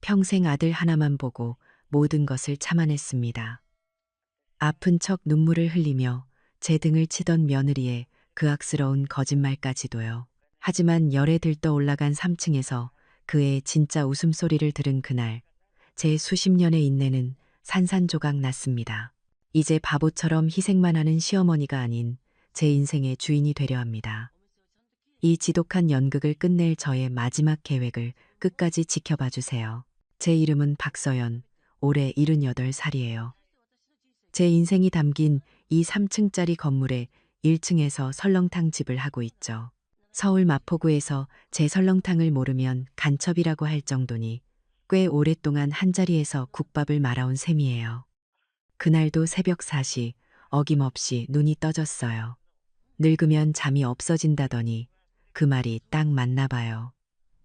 평생 아들 하나만 보고 모든 것을 참아냈습니다. 아픈 척 눈물을 흘리며 제 등을 치던 며느리의 그 악스러운 거짓말까지도요. 하지만 열에 들떠 올라간 3층에서 그의 진짜 웃음소리를 들은 그날, 제 수십 년의 인내는 산산조각 났습니다. 이제 바보처럼 희생만 하는 시어머니가 아닌 제 인생의 주인이 되려 합니다. 이 지독한 연극을 끝낼 저의 마지막 계획을 끝까지 지켜봐 주세요. 제 이름은 박서연, 올해 78살이에요. 제 인생이 담긴 이 3층짜리 건물의 1층에서 설렁탕 집을 하고 있죠. 서울 마포구에서 제 설렁탕을 모르면 간첩이라고 할 정도니 꽤 오랫동안 한자리에서 국밥을 말아온 셈이에요. 그날도 새벽 4시 어김없이 눈이 떠졌어요. 늙으면 잠이 없어진다더니 그 말이 딱 맞나 봐요.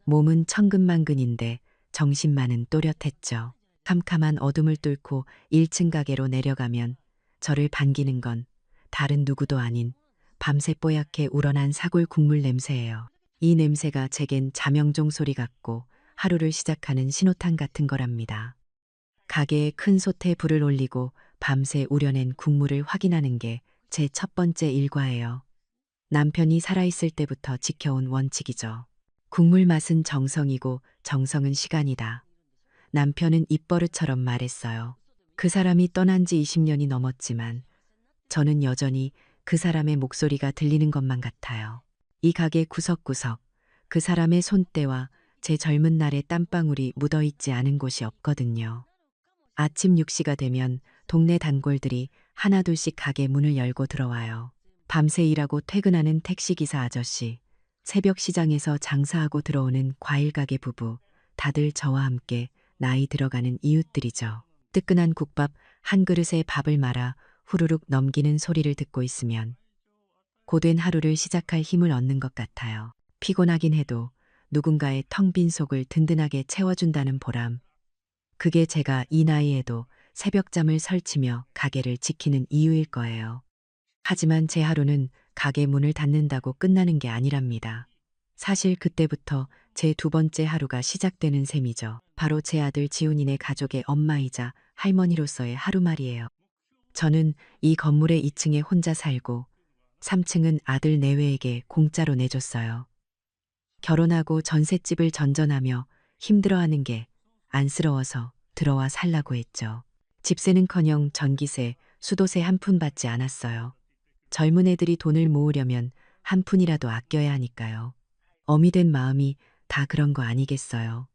몸은 천근만근인데 정신만은 또렷했죠. 캄캄한 어둠을 뚫고 1층 가게로 내려가면 저를 반기는 건 다른 누구도 아닌 밤새 뽀얗게 우러난 사골 국물 냄새예요. 이 냄새가 제겐 자명종 소리 같고 하루를 시작하는 신호탄 같은 거랍니다. 가게에 큰 솥에 불을 올리고 밤새 우려낸 국물을 확인하는 게 제 첫 번째 일과예요. 남편이 살아있을 때부터 지켜온 원칙이죠. 국물 맛은 정성이고 정성은 시간이다. 남편은 입버릇처럼 말했어요. 그 사람이 떠난 지 20년이 넘었지만 저는 여전히 그 사람의 목소리가 들리는 것만 같아요. 이 가게 구석구석 그 사람의 손때와 제 젊은 날의 땀방울이 묻어있지 않은 곳이 없거든요. 아침 6시가 되면 동네 단골들이 하나둘씩 가게 문을 열고 들어와요. 밤새 일하고 퇴근하는 택시기사 아저씨, 새벽 시장에서 장사하고 들어오는 과일가게 부부, 다들 저와 함께 나이 들어가는 이웃들이죠. 뜨끈한 국밥 한 그릇에 밥을 말아 후루룩 넘기는 소리를 듣고 있으면 고된 하루를 시작할 힘을 얻는 것 같아요. 피곤하긴 해도 누군가의 텅 빈 속을 든든하게 채워준다는 보람. 그게 제가 이 나이에도 새벽잠을 설치며 가게를 지키는 이유일 거예요. 하지만 제 하루는 가게 문을 닫는다고 끝나는 게 아니랍니다. 사실 그때부터 제 두 번째 하루가 시작되는 셈이죠. 바로 제 아들 지훈이네 가족의 엄마이자 할머니로서의 하루 말이에요. 저는 이 건물의 2층에 혼자 살고 3층은 아들 내외에게 공짜로 내줬어요. 결혼하고 전셋집을 전전하며 힘들어하는 게 안쓰러워서 들어와 살라고 했죠. 집세는커녕 전기세, 수도세 한 푼 받지 않았어요. 젊은 애들이 돈을 모으려면 한 푼이라도 아껴야 하니까요. 어미 된 마음이 다 그런 거 아니겠어요.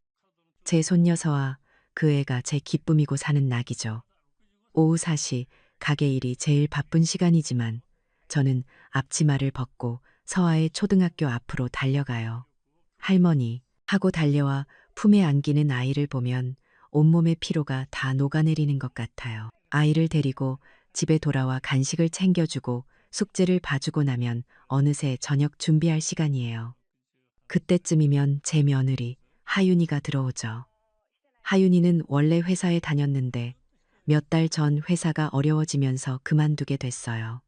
제 손녀서와 그 애가 제 기쁨이고 사는 낙이죠. 오후 4시 가게 일이 제일 바쁜 시간이지만 저는 앞치마를 벗고 서아의 초등학교 앞으로 달려가요. 할머니 하고 달려와 품에 안기는 아이를 보면 온몸의 피로가 다 녹아내리는 것 같아요. 아이를 데리고 집에 돌아와 간식을 챙겨주고 숙제를 봐주고 나면 어느새 저녁 준비할 시간이에요. 그때쯤이면 제 며느리 하윤이가 들어오죠. 하윤이는 원래 회사에 다녔는데 몇 달 전 회사가 어려워지면서 그만두게 됐어요.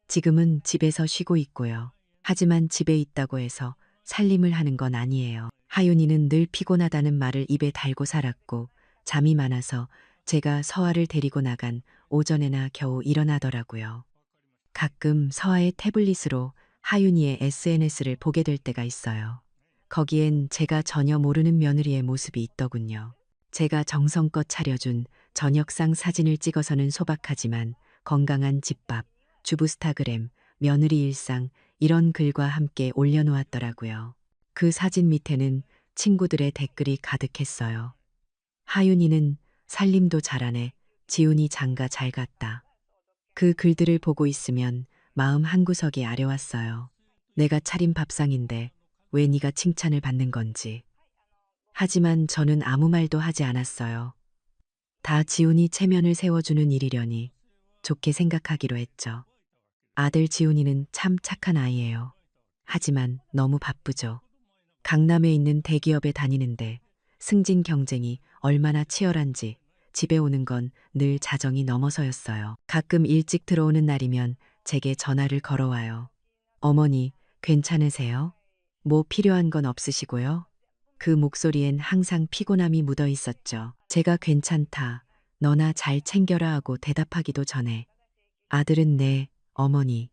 지금은 집에서 쉬고 있고요. 하지만 집에 있다고 해서 살림을 하는 건 아니에요. 하윤이는 늘 피곤하다는 말을 입에 달고 살았고 잠이 많아서 제가 서아를 데리고 나간 오전에나 겨우 일어나더라고요. 가끔 서아의 태블릿으로 하윤이의 SNS를 보게 될 때가 있어요. 거기엔 제가 전혀 모르는 며느리의 모습이 있더군요. 제가 정성껏 차려준 저녁상 사진을 찍어서는 소박하지만 건강한 집밥, 주부 스타그램, 며느리 일상 이런 글과 함께 올려놓았더라고요. 그 사진 밑에는 친구들의 댓글이 가득했어요. 하윤이는 살림도 잘하네. 지훈이 장가 잘 갔다. 그 글들을 보고 있으면 마음 한구석이 아려왔어요. 내가 차린 밥상인데 왜 네가 칭찬을 받는 건지. 하지만 저는 아무 말도 하지 않았어요. 다 지훈이 체면을 세워주는 일이려니 좋게 생각하기로 했죠. 아들 지훈이는 참 착한 아이예요. 하지만 너무 바쁘죠. 강남에 있는 대기업에 다니는데 승진 경쟁이 얼마나 치열한지 집에 오는 건 늘 자정이 넘어서였어요. 가끔 일찍 들어오는 날이면 제게 전화를 걸어와요. 어머니, 괜찮으세요? 뭐 필요한 건 없으시고요? 그 목소리엔 항상 피곤함이 묻어 있었죠. 제가 괜찮다. 너나 잘 챙겨라 하고 대답하기도 전에 아들은 네, 어머니.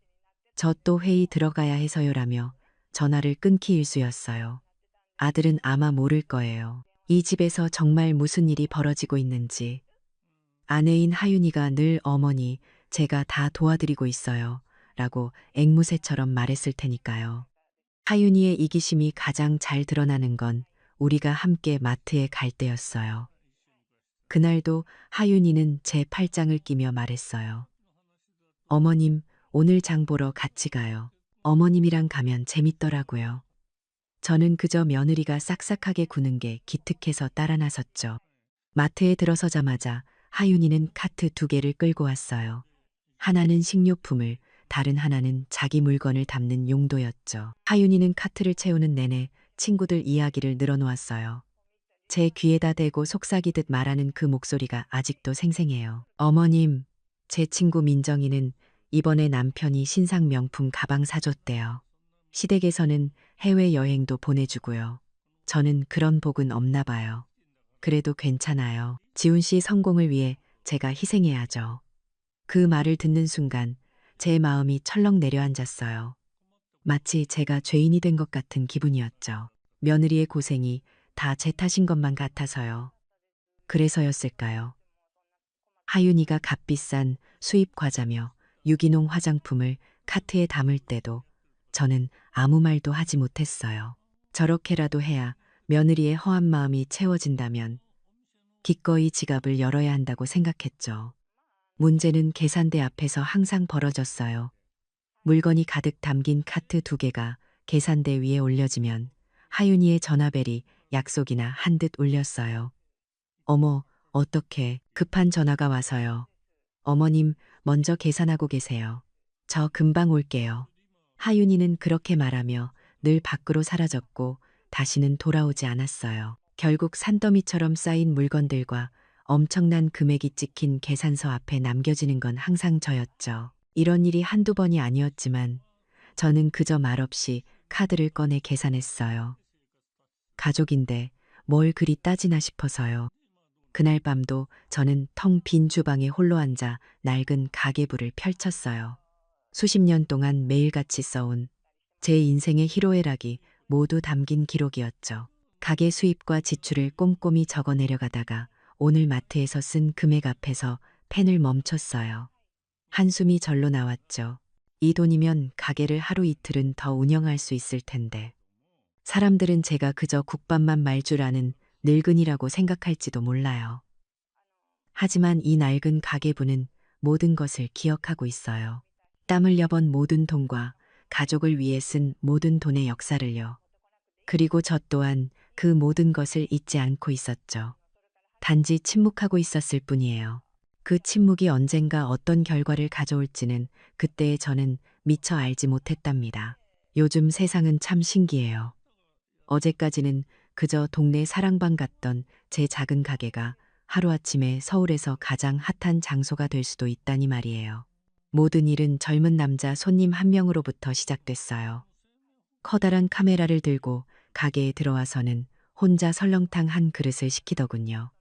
저 또 회의 들어가야 해서요라며 전화를 끊기 일쑤였어요. 아들은 아마 모를 거예요. 이 집에서 정말 무슨 일이 벌어지고 있는지. 아내인 하윤이가 늘 어머니, 제가 다 도와드리고 있어요. 라고 앵무새처럼 말했을 테니까요. 하윤이의 이기심이 가장 잘 드러나는 건 우리가 함께 마트에 갈 때였어요. 그날도 하윤이는 제 팔짱을 끼며 말했어요. 어머님, 오늘 장 보러 같이 가요. 어머님이랑 가면 재밌더라고요. 저는 그저 며느리가 싹싹하게 구는 게 기특해서 따라 나섰죠. 마트에 들어서자마자 하윤이는 카트 2개를 끌고 왔어요. 하나는 식료품을, 다른 하나는 자기 물건을 담는 용도였죠. 하윤이는 카트를 채우는 내내 친구들 이야기를 늘어놓았어요. 제 귀에다 대고 속삭이듯 말하는 그 목소리가 아직도 생생해요. 어머님, 제 친구 민정이는 이번에 남편이 신상 명품 가방 사줬대요. 시댁에서는 해외여행도 보내주고요. 저는 그런 복은 없나 봐요. 그래도 괜찮아요. 지훈 씨 성공을 위해 제가 희생해야죠. 그 말을 듣는 순간 제 마음이 철렁 내려앉았어요. 마치 제가 죄인이 된 것 같은 기분이었죠. 며느리의 고생이 다 제 탓인 것만 같아서요. 그래서였을까요? 하윤이가 값비싼 수입 과자며 유기농 화장품을 카트에 담을 때도 저는 아무 말도 하지 못했어요. 저렇게라도 해야 며느리의 허한 마음이 채워진다면 기꺼이 지갑을 열어야 한다고 생각했죠. 문제는 계산대 앞에서 항상 벌어졌어요. 물건이 가득 담긴 카트 2개가 계산대 위에 올려지면 하윤이의 전화벨이 약속이나 한 듯 울렸어요. 어머, 어떡해. 급한 전화가 와서요. 어머님, 먼저 계산하고 계세요. 저 금방 올게요. 하윤이는 그렇게 말하며 늘 밖으로 사라졌고 다시는 돌아오지 않았어요. 결국 산더미처럼 쌓인 물건들과 엄청난 금액이 찍힌 계산서 앞에 남겨지는 건 항상 저였죠. 이런 일이 한두 번이 아니었지만 저는 그저 말없이 카드를 꺼내 계산했어요. 가족인데 뭘 그리 따지나 싶어서요. 그날 밤도 저는 텅 빈 주방에 홀로 앉아 낡은 가계부를 펼쳤어요. 수십 년 동안 매일같이 써온 제 인생의 희로애락이 모두 담긴 기록이었죠. 가게 수입과 지출을 꼼꼼히 적어 내려가다가 오늘 마트에서 쓴 금액 앞에서 펜을 멈췄어요. 한숨이 절로 나왔죠. 이 돈이면 가게를 하루 이틀은 더 운영할 수 있을 텐데. 사람들은 제가 그저 국밥만 말 줄 아는 늙은이라고 생각할지도 몰라요. 하지만 이 낡은 가계부는 모든 것을 기억하고 있어요. 땀 흘려 번 모든 돈과 가족을 위해 쓴 모든 돈의 역사를요. 그리고 저 또한 그 모든 것을 잊지 않고 있었죠. 단지 침묵하고 있었을 뿐이에요. 그 침묵이 언젠가 어떤 결과를 가져올지는 그때의 저는 미처 알지 못했답니다. 요즘 세상은 참 신기해요. 어제까지는 그저 동네 사랑방 같던 제 작은 가게가 하루아침에 서울에서 가장 핫한 장소가 될 수도 있다니 말이에요. 모든 일은 젊은 남자 손님 한 명으로부터 시작됐어요. 커다란 카메라를 들고 가게에 들어와서는 혼자 설렁탕 한 그릇을 시키더군요.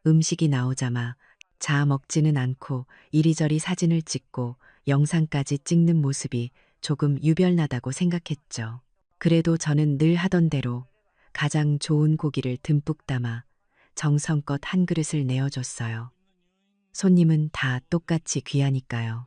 음식이 나오자마 자 먹지는 않고 이리저리 사진을 찍고 영상까지 찍는 모습이 조금 유별나다고 생각했죠. 그래도 저는 늘 하던 대로 가장 좋은 고기를 듬뿍 담아 정성껏 한 그릇을 내어줬어요. 손님은 다 똑같이 귀하니까요.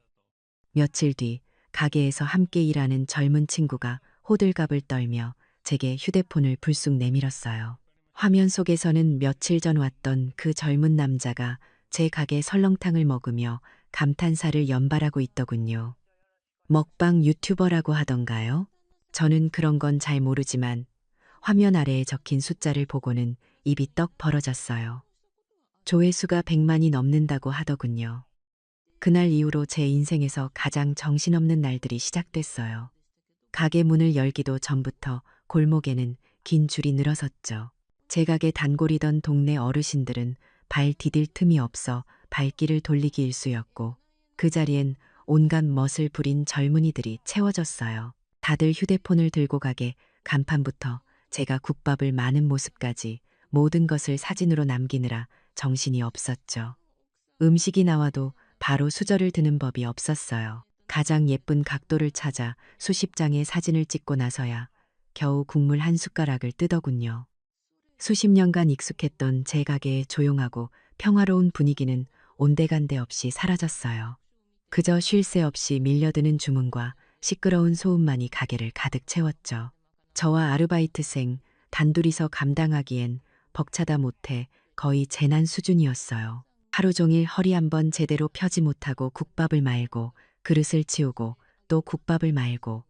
며칠 뒤 가게에서 함께 일하는 젊은 친구가 호들갑을 떨며 제게 휴대폰을 불쑥 내밀었어요. 화면 속에서는 며칠 전 왔던 그 젊은 남자가 제 가게 설렁탕을 먹으며 감탄사를 연발하고 있더군요. 먹방 유튜버라고 하던가요? 저는 그런 건 잘 모르지만 화면 아래에 적힌 숫자를 보고는 입이 떡 벌어졌어요. 조회수가 100만이 넘는다고 하더군요. 그날 이후로 제 인생에서 가장 정신없는 날들이 시작됐어요. 가게 문을 열기도 전부터 골목에는 긴 줄이 늘어섰죠. 제 가게 단골이던 동네 어르신들은 발 디딜 틈이 없어 발길을 돌리기 일쑤였고 그 자리엔 온갖 멋을 부린 젊은이들이 채워졌어요. 다들 휴대폰을 들고 가게 간판부터 제가 국밥을 마는 모습까지 모든 것을 사진으로 남기느라 정신이 없었죠. 음식이 나와도 바로 수저를 드는 법이 없었어요. 가장 예쁜 각도를 찾아 수십 장의 사진을 찍고 나서야 겨우 국물 한 숟가락을 뜨더군요. 수십 년간 익숙했던 제 가게의 조용하고 평화로운 분위기는 온데간데 없이 사라졌어요. 그저 쉴 새 없이 밀려드는 주문과 시끄러운 소음만이 가게를 가득 채웠죠. 저와 아르바이트생 단둘이서 감당하기엔 벅차다 못해 거의 재난 수준이었어요. 하루 종일 허리 한번 제대로 펴지 못하고 국밥을 말고 그릇을 치우고 또 국밥을 말고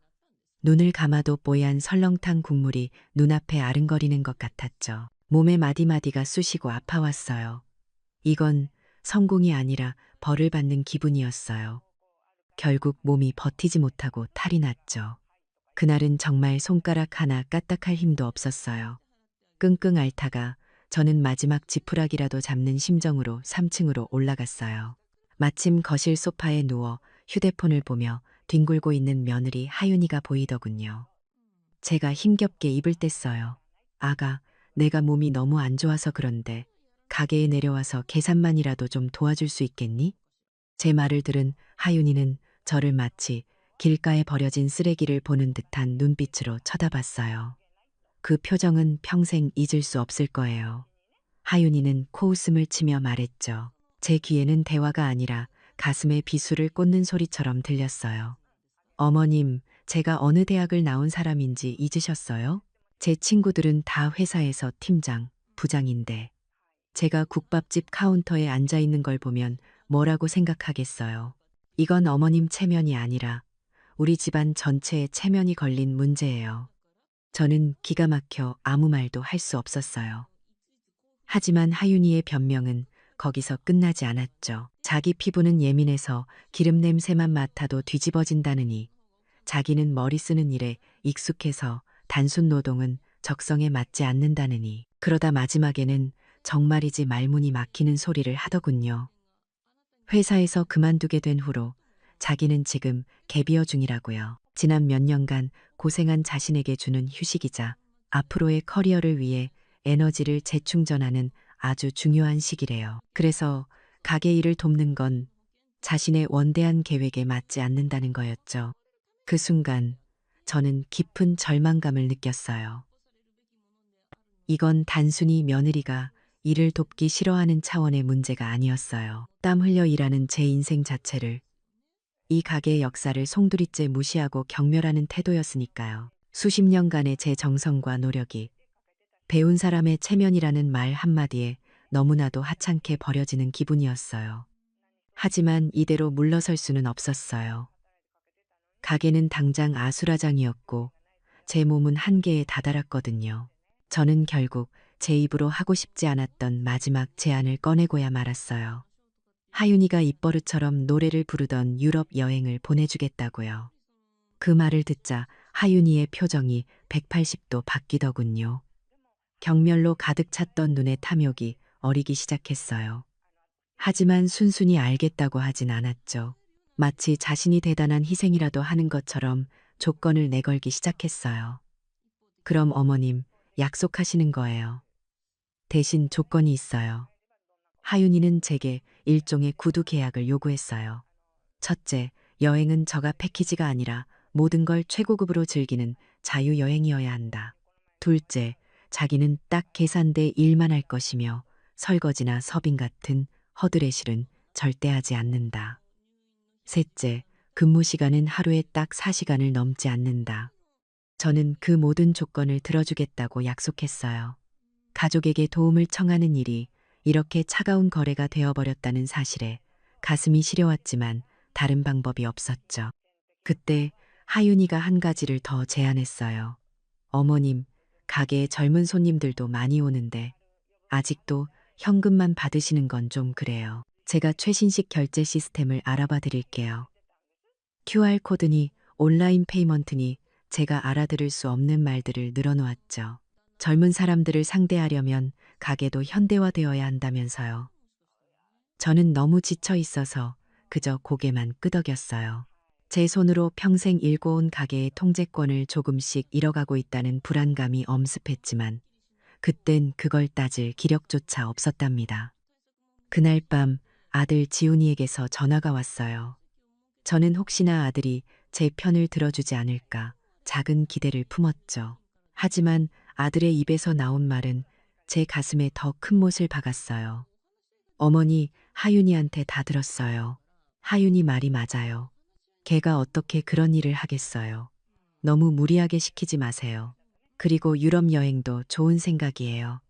눈을 감아도 뽀얀 설렁탕 국물이 눈앞에 아른거리는 것 같았죠. 몸의 마디마디가 쑤시고 아파왔어요. 이건 성공이 아니라 벌을 받는 기분이었어요. 결국 몸이 버티지 못하고 탈이 났죠. 그날은 정말 손가락 하나 까딱할 힘도 없었어요. 끙끙 앓다가 저는 마지막 지푸라기라도 잡는 심정으로 3층으로 올라갔어요. 마침 거실 소파에 누워 휴대폰을 보며 뒹굴고 있는 며느리 하윤이가 보이더군요. 제가 힘겹게 입을 뗐어요. 아가, 내가 몸이 너무 안 좋아서 그런데 가게에 내려와서 계산만이라도 좀 도와줄 수 있겠니? 제 말을 들은 하윤이는 저를 마치 길가에 버려진 쓰레기를 보는 듯한 눈빛으로 쳐다봤어요. 그 표정은 평생 잊을 수 없을 거예요. 하윤이는 코웃음을 치며 말했죠. 제 귀에는 대화가 아니라 가슴에 비수를 꽂는 소리처럼 들렸어요. 어머님, 제가 어느 대학을 나온 사람인지 잊으셨어요? 제 친구들은 다 회사에서 팀장, 부장인데 제가 국밥집 카운터에 앉아 있는 걸 보면 뭐라고 생각하겠어요. 이건 어머님 체면이 아니라 우리 집안 전체의 체면이 걸린 문제예요. 저는 기가 막혀 아무 말도 할 수 없었어요. 하지만 하윤이의 변명은 거기서 끝나지 않았죠. 자기 피부는 예민해서 기름 냄새만 맡아도 뒤집어진다느니 자기는 머리 쓰는 일에 익숙해서 단순 노동은 적성에 맞지 않는다느니 그러다 마지막에는 정말이지 말문이 막히는 소리를 하더군요. 회사에서 그만두게 된 후로 자기는 지금 갭이어 중이라고요. 지난 몇 년간 고생한 자신에게 주는 휴식이자 앞으로의 커리어를 위해 에너지를 재충전하는 아주 중요한 시기래요. 그래서 가게 일을 돕는 건 자신의 원대한 계획에 맞지 않는다는 거였죠. 그 순간 저는 깊은 절망감을 느꼈어요. 이건 단순히 며느리가 일을 돕기 싫어하는 차원의 문제가 아니었어요. 땀 흘려 일하는 제 인생 자체를 이 가게의 역사를 송두리째 무시하고 경멸하는 태도였으니까요. 수십 년간의 제 정성과 노력이 배운 사람의 체면이라는 말 한마디에 너무나도 하찮게 버려지는 기분이었어요. 하지만 이대로 물러설 수는 없었어요. 가게는 당장 아수라장이었고 제 몸은 한계에 다다랐거든요. 저는 결국 제 입으로 하고 싶지 않았던 마지막 제안을 꺼내고야 말았어요. 하윤이가 입버릇처럼 노래를 부르던 유럽 여행을 보내주겠다고요. 그 말을 듣자 하윤이의 표정이 180도 바뀌더군요. 경멸로 가득 찼던 눈의 탐욕이 어리기 시작했어요. 하지만 순순히 알겠다고 하진 않았죠. 마치 자신이 대단한 희생이라도 하는 것처럼 조건을 내걸기 시작했어요. 그럼 어머님, 약속하시는 거예요. 대신 조건이 있어요. 하윤이는 제게 일종의 구두 계약을 요구했어요. 첫째, 여행은 저가 패키지가 아니라 모든 걸 최고급으로 즐기는 자유여행이어야 한다. 둘째, 자기는 딱 계산대 일만 할 것이며 설거지나 서빙 같은 허드렛 일은 절대 하지 않는다. 셋째, 근무 시간은 하루에 딱 4시간을 넘지 않는다. 저는 그 모든 조건을 들어주겠다고 약속했어요. 가족에게 도움을 청하는 일이 이렇게 차가운 거래가 되어버렸다는 사실에 가슴이 시려왔지만 다른 방법이 없었죠. 그때 하윤이가 한 가지를 더 제안했어요. 어머님, 가게에 젊은 손님들도 많이 오는데 아직도 현금만 받으시는 건 좀 그래요. 제가 최신식 결제 시스템을 알아봐 드릴게요. QR코드니 온라인 페이먼트니 제가 알아들을 수 없는 말들을 늘어놓았죠. 젊은 사람들을 상대하려면 가게도 현대화되어야 한다면서요. 저는 너무 지쳐 있어서 그저 고개만 끄덕였어요. 제 손으로 평생 일궈온 가게의 통제권을 조금씩 잃어가고 있다는 불안감이 엄습했지만 그땐 그걸 따질 기력조차 없었답니다. 그날 밤 아들 지훈이에게서 전화가 왔어요. 저는 혹시나 아들이 제 편을 들어주지 않을까 작은 기대를 품었죠. 하지만 아들의 입에서 나온 말은 제 가슴에 더 큰 못을 박았어요. 어머니, 하윤이한테 다 들었어요. 하윤이 말이 맞아요. 걔가 어떻게 그런 일을 하겠어요. 너무 무리하게 시키지 마세요. 그리고 유럽 여행도 좋은 생각이에요.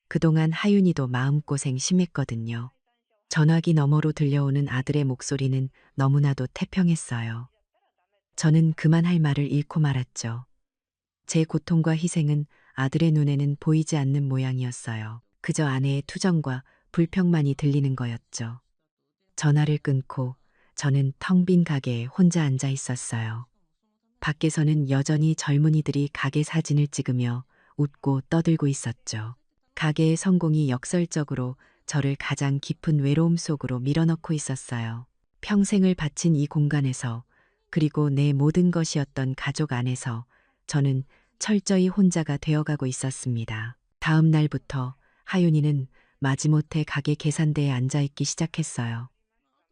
그동안 하윤이도 마음고생 심했거든요. 전화기 너머로 들려오는 아들의 목소리는 너무나도 태평했어요. 저는 그만할 말을 잃고 말았죠. 제 고통과 희생은 아들의 눈에는 보이지 않는 모양이었어요. 그저 아내의 투정과 불평만이 들리는 거였죠. 전화를 끊고 저는 텅 빈 가게에 혼자 앉아 있었어요. 밖에서는 여전히 젊은이들이 가게 사진을 찍으며 웃고 떠들고 있었죠. 가게의 성공이 역설적으로 저를 가장 깊은 외로움 속으로 밀어넣고 있었어요. 평생을 바친 이 공간에서, 그리고 내 모든 것이었던 가족 안에서 저는 철저히 혼자가 되어가고 있었습니다. 다음 날부터 하윤이는 마지못해 가게 계산대에 앉아있기 시작했어요.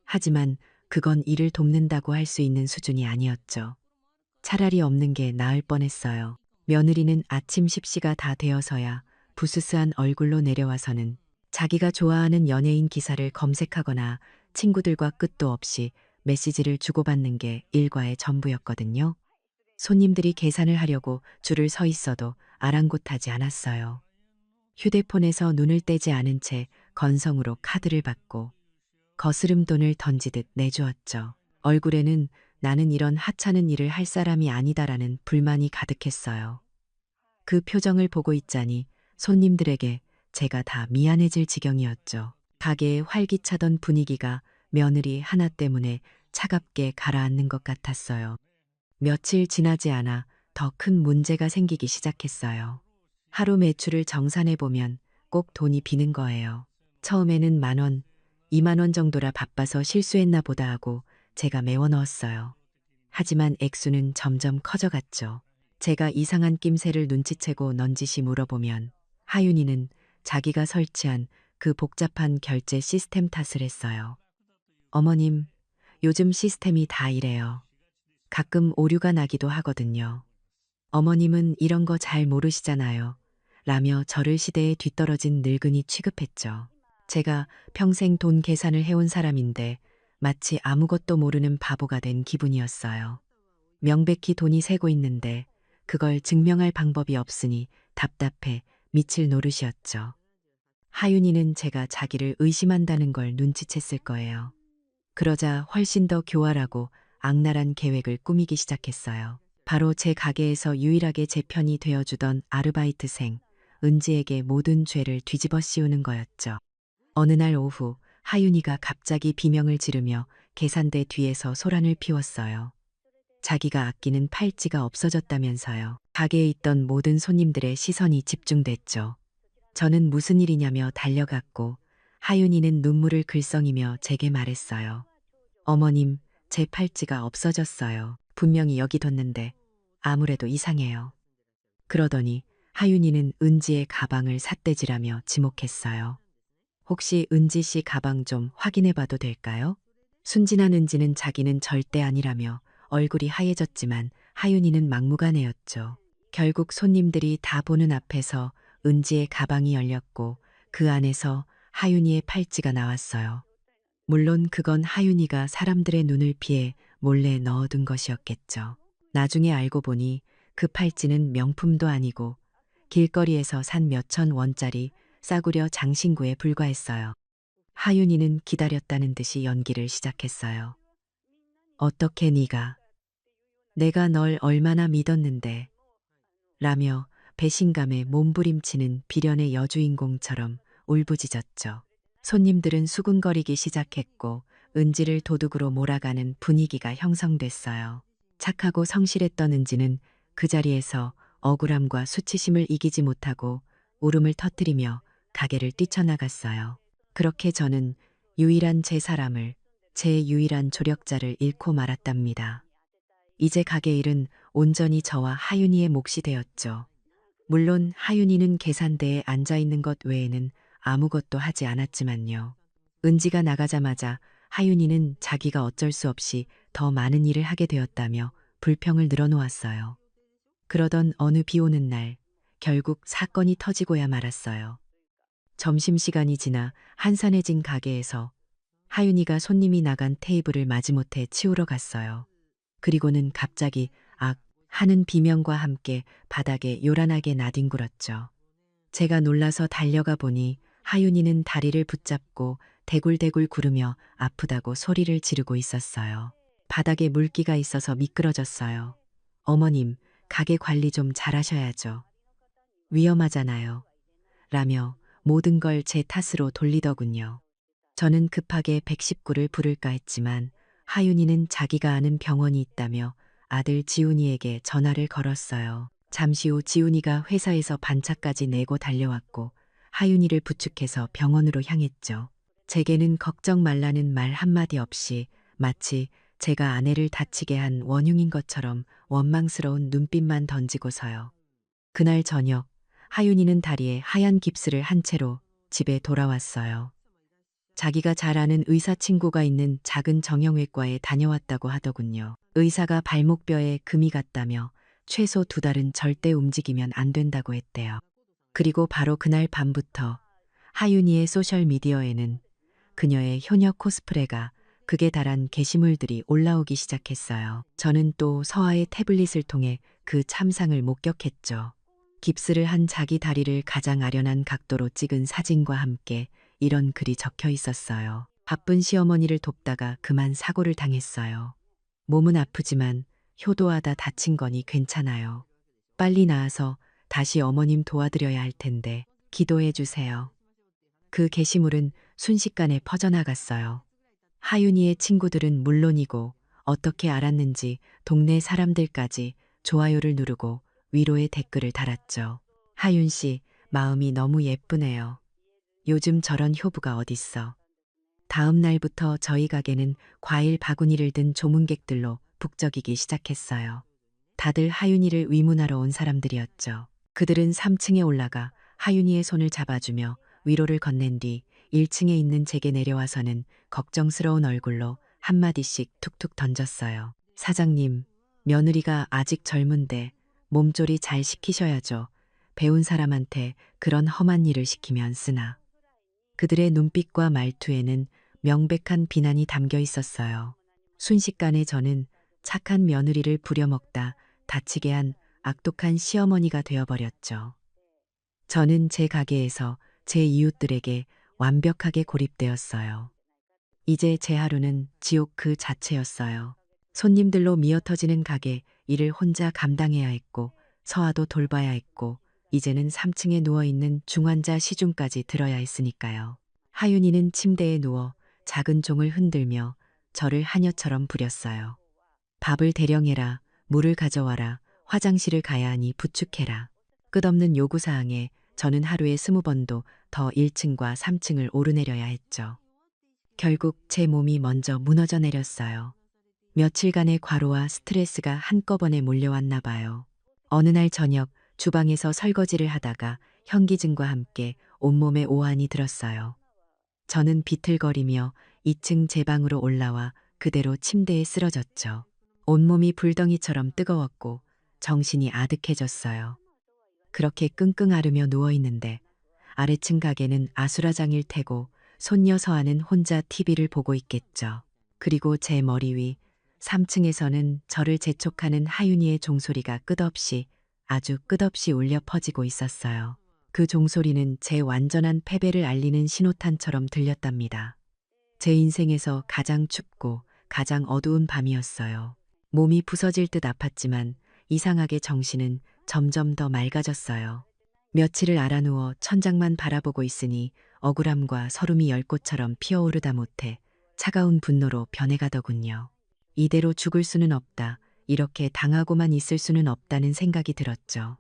하지만 그건 일을 돕는다고 할 수 있는 수준이 아니었죠. 차라리 없는 게 나을 뻔했어요. 며느리는 아침 십시가 다 되어서야 부스스한 얼굴로 내려와서는 자기가 좋아하는 연예인 기사를 검색하거나 친구들과 끝도 없이 메시지를 주고받는 게 일과의 전부였거든요. 손님들이 계산을 하려고 줄을 서 있어도 아랑곳하지 않았어요. 휴대폰에서 눈을 떼지 않은 채 건성으로 카드를 받고 거스름 돈을 던지듯 내주었죠. 얼굴에는 나는 이런 하찮은 일을 할 사람이 아니다라는 불만이 가득했어요. 그 표정을 보고 있자니 손님들에게 제가 다 미안해질 지경이었죠. 가게에 활기차던 분위기가 며느리 하나 때문에 차갑게 가라앉는 것 같았어요. 며칠 지나지 않아 더 큰 문제가 생기기 시작했어요. 하루 매출을 정산해 보면 꼭 돈이 비는 거예요. 처음에는 10,000원, 20,000원 정도라 바빠서 실수했나 보다 하고 제가 메워 넣었어요. 하지만 액수는 점점 커져갔죠. 제가 이상한 낌새를 눈치채고 넌지시 물어보면 하윤이는 자기가 설치한 그 복잡한 결제 시스템 탓을 했어요. 어머님, 요즘 시스템이 다 이래요. 가끔 오류가 나기도 하거든요. 어머님은 이런 거 잘 모르시잖아요. 라며 저를 시대에 뒤떨어진 늙은이 취급했죠. 제가 평생 돈 계산을 해온 사람인데 마치 아무것도 모르는 바보가 된 기분이었어요. 명백히 돈이 새고 있는데 그걸 증명할 방법이 없으니 답답해 미칠 노릇이었죠. 하윤이는 제가 자기를 의심한다는 걸 눈치챘을 거예요. 그러자 훨씬 더 교활하고 악랄한 계획을 꾸미기 시작했어요. 바로 제 가게에서 유일하게 제 편이 되어주던 아르바이트생 은지에게 모든 죄를 뒤집어 씌우는 거였죠. 어느 날 오후 하윤이가 갑자기 비명을 지르며 계산대 뒤에서 소란을 피웠어요. 자기가 아끼는 팔찌가 없어졌다면서요. 가게에 있던 모든 손님들의 시선이 집중됐죠. 저는 무슨 일이냐며 달려갔고 하윤이는 눈물을 글썽이며 제게 말했어요. 어머님, 제 팔찌가 없어졌어요. 분명히 여기 뒀는데 아무래도 이상해요. 그러더니 하윤이는 은지의 가방을 삿대질하며 지목했어요. 혹시 은지 씨 가방 좀 확인해 봐도 될까요? 순진한 은지는 자기는 절대 아니라며 얼굴이 하얘졌지만 하윤이는 막무가내였죠. 결국 손님들이 다 보는 앞에서 은지의 가방이 열렸고 그 안에서 하윤이의 팔찌가 나왔어요. 물론 그건 하윤이가 사람들의 눈을 피해 몰래 넣어둔 것이었겠죠. 나중에 알고 보니 그 팔찌는 명품도 아니고 길거리에서 산 몇천 원짜리 싸구려 장신구에 불과했어요. 하윤이는 기다렸다는 듯이 연기를 시작했어요. 어떻게 네가, 내가 널 얼마나 믿었는데, 라며 배신감에 몸부림치는 비련의 여주인공처럼 울부짖었죠. 손님들은 수군거리기 시작했고 은지를 도둑으로 몰아가는 분위기가 형성됐어요. 착하고 성실했던 은지는 그 자리에서 억울함과 수치심을 이기지 못하고 울음을 터뜨리며 가게를 뛰쳐나갔어요. 그렇게 저는 유일한 제 사람을 제 유일한 조력자를 잃고 말았답니다. 이제 가게 일은 온전히 저와 하윤이의 몫이 되었죠. 물론 하윤이는 계산대에 앉아 있는 것 외에는 아무것도 하지 않았지만요. 은지가 나가자마자 하윤이는 자기가 어쩔 수 없이 더 많은 일을 하게 되었다며 불평을 늘어놓았어요. 그러던 어느 비 오는 날, 결국 사건이 터지고야 말았어요. 점심시간이 지나 한산해진 가게에서 하윤이가 손님이 나간 테이블을 마지못해 치우러 갔어요. 그리고는 갑자기 악 하는 비명과 함께 바닥에 요란하게 나뒹굴었죠. 제가 놀라서 달려가 보니 하윤이는 다리를 붙잡고 대굴대굴 구르며 아프다고 소리를 지르고 있었어요. 바닥에 물기가 있어서 미끄러졌어요. 어머님, 가게 관리 좀 잘하셔야죠. 위험하잖아요. 라며 모든 걸 제 탓으로 돌리더군요. 저는 급하게 119를 부를까 했지만 하윤이는 자기가 아는 병원이 있다며 아들 지훈이에게 전화를 걸었어요. 잠시 후 지훈이가 회사에서 반차까지 내고 달려왔고 하윤이를 부축해서 병원으로 향했죠. 제게는 걱정 말라는 말 한마디 없이 마치 제가 아내를 다치게 한 원흉인 것처럼 원망스러운 눈빛만 던지고서요. 그날 저녁 하윤이는 다리에 하얀 깁스를 한 채로 집에 돌아왔어요. 자기가 잘 아는 의사 친구가 있는 작은 정형외과에 다녀왔다고 하더군요. 의사가 발목뼈에 금이 갔다며 최소 2달은 절대 움직이면 안 된다고 했대요. 그리고 바로 그날 밤부터 하윤이의 소셜미디어에는 그녀의 효녀 코스프레가 극에 달한 게시물들이 올라오기 시작했어요. 저는 또 서아의 태블릿을 통해 그 참상을 목격했죠. 깁스를 한 자기 다리를 가장 아련한 각도로 찍은 사진과 함께 이런 글이 적혀 있었어요. 바쁜 시어머니를 돕다가 그만 사고를 당했어요. 몸은 아프지만 효도하다 다친 거니 괜찮아요. 빨리 나아서 다시 어머님 도와드려야 할 텐데 기도해 주세요. 그 게시물은 순식간에 퍼져나갔어요. 하윤이의 친구들은 물론이고 어떻게 알았는지 동네 사람들까지 좋아요를 누르고 위로의 댓글을 달았죠. 하윤 씨, 마음이 너무 예쁘네요. 요즘 저런 효부가 어딨어. 다음 날부터 저희 가게는 과일 바구니를 든 조문객들로 북적이기 시작했어요. 다들 하윤이를 위문하러 온 사람들이었죠. 그들은 3층에 올라가 하윤이의 손을 잡아주며 위로를 건넨 뒤 1층에 있는 제게 내려와서는 걱정스러운 얼굴로 한마디씩 툭툭 던졌어요. 사장님, 며느리가 아직 젊은데 몸조리 잘 시키셔야죠. 배운 사람한테 그런 험한 일을 시키면 쓰나. 그들의 눈빛과 말투에는 명백한 비난이 담겨 있었어요. 순식간에 저는 착한 며느리를 부려먹다 다치게 한 악독한 시어머니가 되어버렸죠. 저는 제 가게에서 제 이웃들에게 완벽하게 고립되었어요. 이제 제 하루는 지옥 그 자체였어요. 손님들로 미어터지는 가게 일을 혼자 감당해야 했고 서아도 돌봐야 했고 이제는 3층에 누워있는 중환자 시중까지 들어야 했으니까요. 하윤이는 침대에 누워 작은 종을 흔들며 저를 하녀처럼 부렸어요. 밥을 대령해라, 물을 가져와라, 화장실을 가야 하니 부축해라. 끝없는 요구사항에 저는 하루에 20번도 더 1층과 3층을 오르내려야 했죠. 결국 제 몸이 먼저 무너져 내렸어요. 며칠간의 과로와 스트레스가 한꺼번에 몰려왔나 봐요. 어느 날 저녁 주방에서 설거지를 하다가 현기증과 함께 온몸에 오한이 들었어요. 저는 비틀거리며 2층 제 방으로 올라와 그대로 침대에 쓰러졌죠. 온몸이 불덩이처럼 뜨거웠고 정신이 아득해졌어요. 그렇게 끙끙 앓으며 누워있는데 아래층 가게는 아수라장일 테고 손녀 서아는 혼자 TV를 보고 있겠죠. 그리고 제 머리 위 3층에서는 저를 재촉하는 하윤이의 종소리가 끝없이 아주 끝없이 울려 퍼지고 있었어요. 그 종소리는 제 완전한 패배를 알리는 신호탄처럼 들렸답니다. 제 인생에서 가장 춥고 가장 어두운 밤이었어요. 몸이 부서질 듯 아팠지만 이상하게 정신은 점점 더 맑아졌어요. 며칠을 알아누워 천장만 바라보고 있으니 억울함과 서름이 열꽃처럼 피어오르다 못해 차가운 분노로 변해가더군요. 이대로 죽을 수는 없다. 이렇게 당하고만 있을 수는 없다는 생각이 들었죠.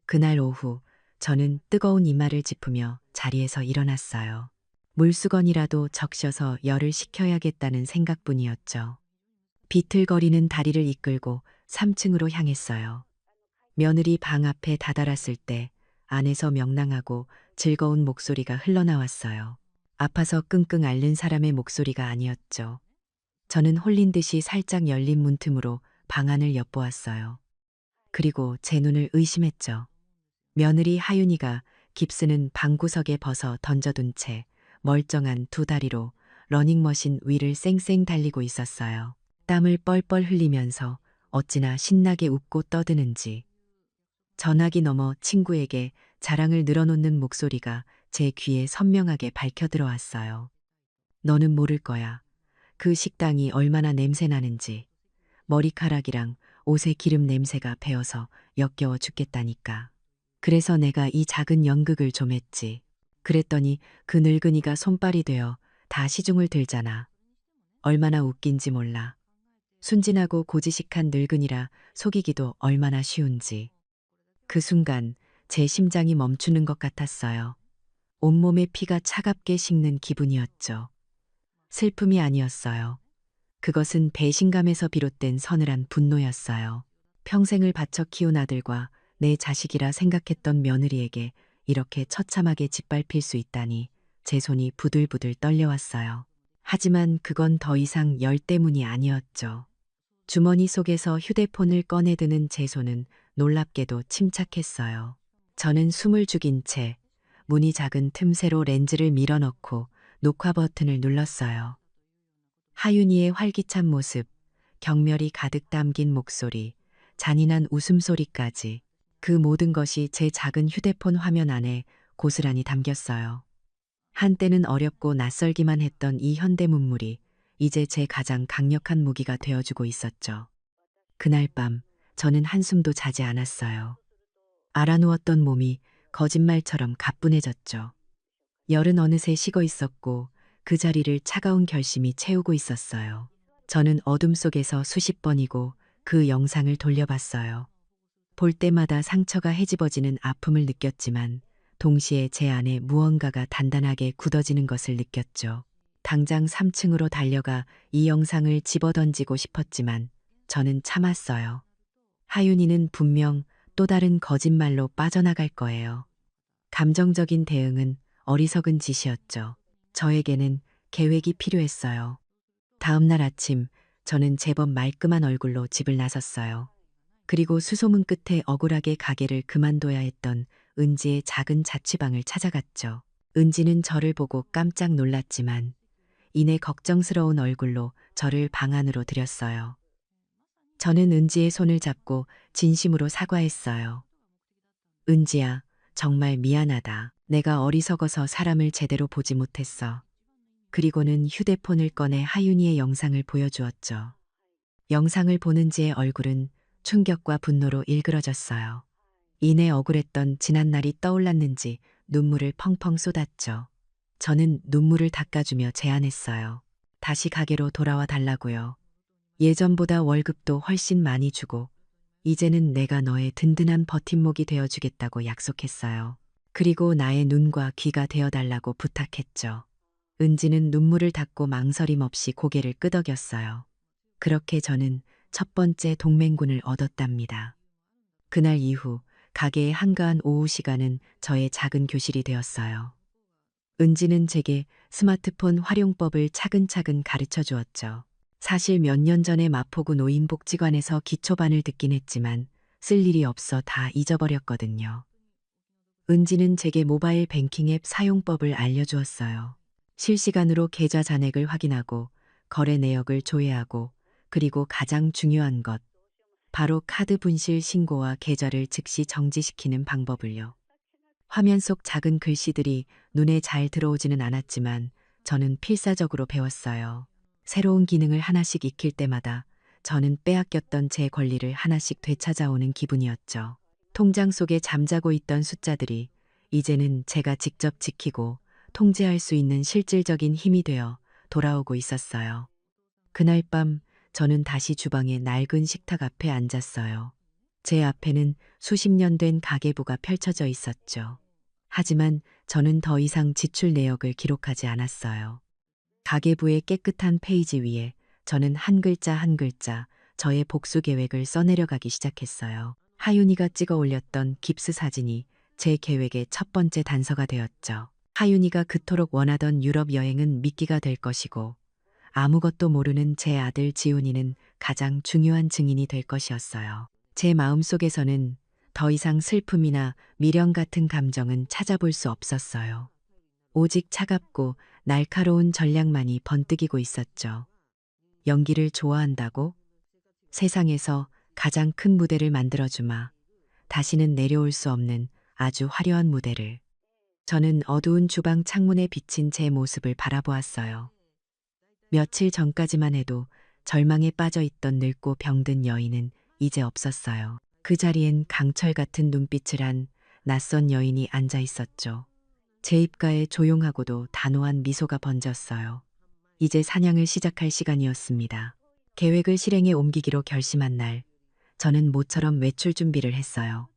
그날 오후 저는 뜨거운 이마를 짚으며 자리에서 일어났어요. 물수건이라도 적셔서 열을 식혀야겠다는 생각뿐이었죠. 비틀거리는 다리를 이끌고 3층으로 향했어요. 며느리 방 앞에 다다랐을 때 안에서 명랑하고 즐거운 목소리가 흘러나왔어요. 아파서 끙끙 앓는 사람의 목소리가 아니었죠. 저는 홀린 듯이 살짝 열린 문틈으로 방 안을 엿보았어요. 그리고 제 눈을 의심했죠. 며느리 하윤이가 깁스는 방구석에 벗어 던져둔 채 멀쩡한 두 다리로 러닝머신 위를 쌩쌩 달리고 있었어요. 땀을 뻘뻘 흘리면서 어찌나 신나게 웃고 떠드는지. 전화기 너머 친구에게 자랑을 늘어놓는 목소리가 제 귀에 선명하게 밝혀 들어왔어요. 너는 모를 거야. 그 식당이 얼마나 냄새 나는지. 머리카락이랑 옷에 기름 냄새가 배어서 역겨워 죽겠다니까. 그래서 내가 이 작은 연극을 좀 했지. 그랬더니 그 늙은이가 손발이 되어 다 시중을 들잖아. 얼마나 웃긴지 몰라. 순진하고 고지식한 늙은이라 속이기도 얼마나 쉬운지. 그 순간 제 심장이 멈추는 것 같았어요. 온몸의 피가 차갑게 식는 기분이었죠. 슬픔이 아니었어요. 그것은 배신감에서 비롯된 서늘한 분노였어요. 평생을 바쳐 키운 아들과 내 자식이라 생각했던 며느리에게 이렇게 처참하게 짓밟힐 수 있다니 제 손이 부들부들 떨려왔어요. 하지만 그건 더 이상 열 때문이 아니었죠. 주머니 속에서 휴대폰을 꺼내드는 제 손은 놀랍게도 침착했어요. 저는 숨을 죽인 채 문이 작은 틈새로 렌즈를 밀어넣고 녹화 버튼을 눌렀어요. 하윤이의 활기찬 모습, 경멸이 가득 담긴 목소리, 잔인한 웃음소리까지 그 모든 것이 제 작은 휴대폰 화면 안에 고스란히 담겼어요. 한때는 어렵고 낯설기만 했던 이 현대 문물이 이제 제 가장 강력한 무기가 되어주고 있었죠. 그날 밤 저는 한숨도 자지 않았어요. 알아누웠던 몸이 거짓말처럼 가뿐해졌죠. 열은 어느새 식어 있었고 그 자리를 차가운 결심이 채우고 있었어요. 저는 어둠 속에서 수십 번이고 그 영상을 돌려봤어요. 볼 때마다 상처가 헤집어지는 아픔을 느꼈지만 동시에 제 안에 무언가가 단단하게 굳어지는 것을 느꼈죠. 당장 3층으로 달려가 이 영상을 집어던지고 싶었지만 저는 참았어요. 하윤이는 분명 또 다른 거짓말로 빠져나갈 거예요. 감정적인 대응은 어리석은 짓이었죠. 저에게는 계획이 필요했어요. 다음 날 아침 저는 제법 말끔한 얼굴로 집을 나섰어요. 그리고 수소문 끝에 억울하게 가게를 그만둬야 했던 은지의 작은 자취방을 찾아갔죠. 은지는 저를 보고 깜짝 놀랐지만 이내 걱정스러운 얼굴로 저를 방 안으로 들였어요. 저는 은지의 손을 잡고 진심으로 사과했어요. 은지야, 정말 미안하다. 내가 어리석어서 사람을 제대로 보지 못했어. 그리고는 휴대폰을 꺼내 하윤이의 영상을 보여주었죠. 영상을 보는 지의 얼굴은 충격과 분노로 일그러졌어요. 이내 억울했던 지난날이 떠올랐는지 눈물을 펑펑 쏟았죠. 저는 눈물을 닦아주며 제안했어요. 다시 가게로 돌아와 달라고요. 예전보다 월급도 훨씬 많이 주고 이제는 내가 너의 든든한 버팀목이 되어주겠다고 약속했어요. 그리고 나의 눈과 귀가 되어달라고 부탁했죠. 은지는 눈물을 닦고 망설임 없이 고개를 끄덕였어요. 그렇게 저는 첫 번째 동맹군을 얻었답니다. 그날 이후 가게의 한가한 오후 시간은 저의 작은 교실이 되었어요. 은지는 제게 스마트폰 활용법을 차근차근 가르쳐 주었죠. 사실 몇 년 전에 마포구 노인복지관에서 기초반을 듣긴 했지만 쓸 일이 없어 다 잊어버렸거든요. 은지는 제게 모바일 뱅킹 앱 사용법을 알려주었어요. 실시간으로 계좌 잔액을 확인하고 거래 내역을 조회하고 그리고 가장 중요한 것, 바로 카드 분실 신고와 계좌를 즉시 정지시키는 방법을요. 화면 속 작은 글씨들이 눈에 잘 들어오지는 않았지만 저는 필사적으로 배웠어요. 새로운 기능을 하나씩 익힐 때마다 저는 빼앗겼던 제 권리를 하나씩 되찾아오는 기분이었죠. 통장 속에 잠자고 있던 숫자들이 이제는 제가 직접 지키고 통제할 수 있는 실질적인 힘이 되어 돌아오고 있었어요. 그날 밤 저는 다시 주방의 낡은 식탁 앞에 앉았어요. 제 앞에는 수십 년 된 가계부가 펼쳐져 있었죠. 하지만 저는 더 이상 지출 내역을 기록하지 않았어요. 가계부의 깨끗한 페이지 위에 저는 한 글자 한 글자 저의 복수 계획을 써내려가기 시작했어요. 하윤이가 찍어 올렸던 깁스 사진이 제 계획의 첫 번째 단서가 되었죠. 하윤이가 그토록 원하던 유럽 여행은 미끼가 될 것이고 아무것도 모르는 제 아들 지훈이는 가장 중요한 증인이 될 것이었어요. 제 마음속에서는 더 이상 슬픔이나 미련 같은 감정은 찾아볼 수 없었어요. 오직 차갑고 날카로운 전략만이 번뜩이고 있었죠. 연기를 좋아한다고? 세상에서 가장 큰 무대를 만들어주마. 다시는 내려올 수 없는 아주 화려한 무대를. 저는 어두운 주방 창문에 비친 제 모습을 바라보았어요. 며칠 전까지만 해도 절망에 빠져 있던 늙고 병든 여인은 이제 없었어요. 그 자리엔 강철 같은 눈빛을 한 낯선 여인이 앉아 있었죠. 제 입가에 조용하고도 단호한 미소가 번졌어요. 이제 사냥을 시작할 시간이었습니다. 계획을 실행에 옮기기로 결심한 날, 저는 모처럼 외출 준비를 했어요.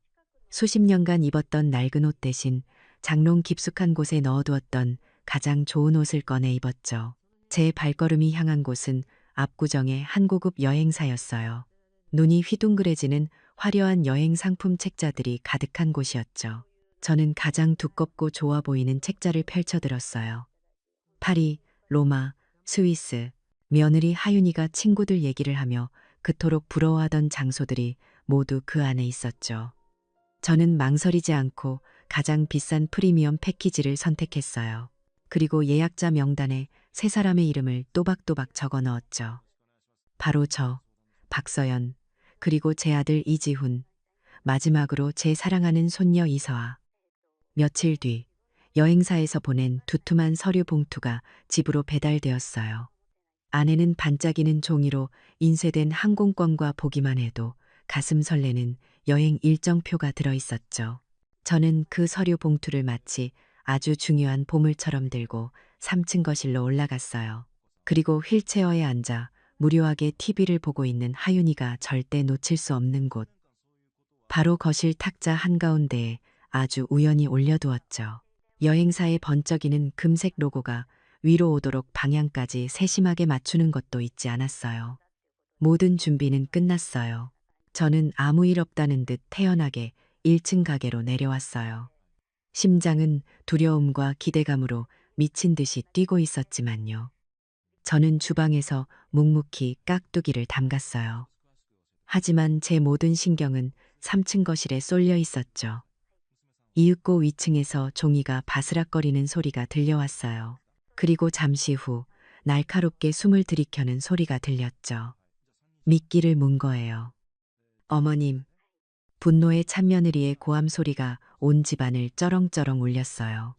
수십 년간 입었던 낡은 옷 대신 장롱 깊숙한 곳에 넣어두었던 가장 좋은 옷을 꺼내 입었죠. 제 발걸음이 향한 곳은 압구정의 한 고급 여행사였어요. 눈이 휘둥그레지는 화려한 여행 상품 책자들이 가득한 곳이었죠. 저는 가장 두껍고 좋아 보이는 책자를 펼쳐들었어요. 파리, 로마, 스위스, 며느리 하윤이가 친구들 얘기를 하며 그토록 부러워하던 장소들이 모두 그 안에 있었죠. 저는 망설이지 않고 가장 비싼 프리미엄 패키지를 선택했어요. 그리고 예약자 명단에 세 사람의 이름을 또박또박 적어 넣었죠. 바로 저, 박서연, 그리고 제 아들 이지훈, 마지막으로 제 사랑하는 손녀 이서아. 며칠 뒤 여행사에서 보낸 두툼한 서류 봉투가 집으로 배달되었어요. 안에는 반짝이는 종이로 인쇄된 항공권과 보기만 해도 가슴 설레는 여행 일정표가 들어 있었죠. 저는 그 서류 봉투를 마치 아주 중요한 보물처럼 들고 3층 거실로 올라갔어요. 그리고 휠체어에 앉아 무료하게 TV를 보고 있는 하윤이가 절대 놓칠 수 없는 곳. 바로 거실 탁자 한가운데에 아주 우연히 올려두었죠. 여행사의 번쩍이는 금색 로고가 위로 오도록 방향까지 세심하게 맞추는 것도 잊지 않았어요. 모든 준비는 끝났어요. 저는 아무 일 없다는 듯 태연하게 1층 가게로 내려왔어요. 심장은 두려움과 기대감으로 미친 듯이 뛰고 있었지만요. 저는 주방에서 묵묵히 깍두기를 담갔어요. 하지만 제 모든 신경은 3층 거실에 쏠려 있었죠. 이윽고 위층에서 종이가 바스락거리는 소리가 들려왔어요. 그리고 잠시 후 날카롭게 숨을 들이켜는 소리가 들렸죠. 미끼를 문 거예요. 어머님, 분노의 찬며느리의 고함 소리가 온 집안을 쩌렁쩌렁 울렸어요.